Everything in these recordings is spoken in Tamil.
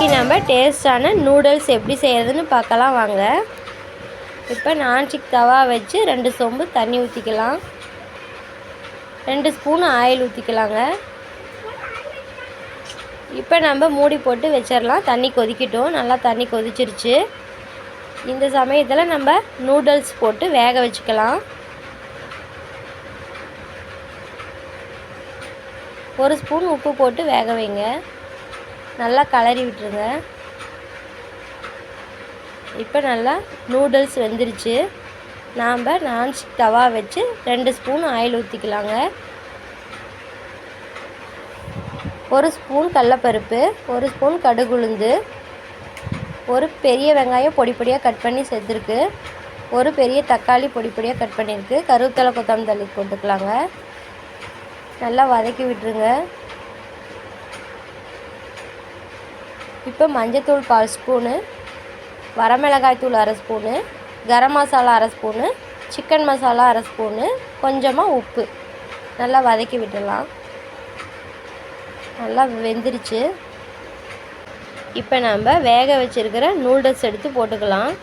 இன்றைக்கி நம்ம டேஸ்டான நூடுல்ஸ் எப்படி செய்கிறதுன்னு பார்க்கலாம் வாங்க. இப்போ நான்ஸ்டிக் தவா வச்சு 2 சொம்பு தண்ணி ஊற்றிக்கலாம். 2 ஸ்பூன் ஆயில் ஊற்றிக்கலாங்க. இப்போ நம்ம மூடி போட்டு வச்சிடலாம். தண்ணி கொதிக்கட்டும். நல்லா தண்ணி கொதிச்சிருச்சு. இந்த சமயத்தில் நம்ம நூடுல்ஸ் போட்டு வேக வச்சுக்கலாம். 1 ஸ்பூன் உப்பு போட்டு வேக வைங்க. நல்லா கலரி விட்டுருங்க. இப்போ நல்லா நூடுல்ஸ் வெந்துருச்சு. நாம் நான்ஸ்டிக் தவா வச்சு 2 ஸ்பூன் ஆயில் ஊற்றிக்கலாங்க. 1 ஸ்பூன் கடலப்பருப்பு, 1 ஸ்பூன் கடுகுளுந்து, ஒரு பெரிய வெங்காயம் பொடி பொடியாக கட் பண்ணி சேர்த்துருக்கு, ஒரு பெரிய தக்காளி பொடி பொடியாக கட் பண்ணியிருக்கு, கருவேப்பிலை கொத்தமல்லி தழை போட்டுக்கலாங்க. நல்லா வதக்கி விட்டுருங்க. இப்போ மஞ்சத்தூள் 1/4 ஸ்பூனு, வரமிளகாய் தூள் 1/2 spoon, garam masala 1/2 spoon, chicken masala 1/2 spoon, கொஞ்சமாக உப்பு நல்லா வதக்கி விட்டுடலாம். நல்லா வெந்துருச்சு. இப்போ நம்ம வேக வச்சுருக்கிற நூடுல்ஸ் எடுத்து போட்டுக்கலாம்.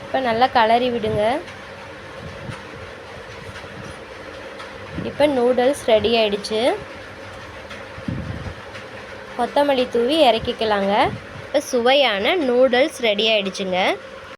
இப்போ நல்லா கலரி விடுங்க. இப்போ நூடுல்ஸ் ரெடி ஆயிடுச்சு. கொத்தமல்லி தூவி இறக்கிக்கலாங்க. இப்போ சுவையான நூடுல்ஸ் ரெடி ஆயிடுச்சுங்க.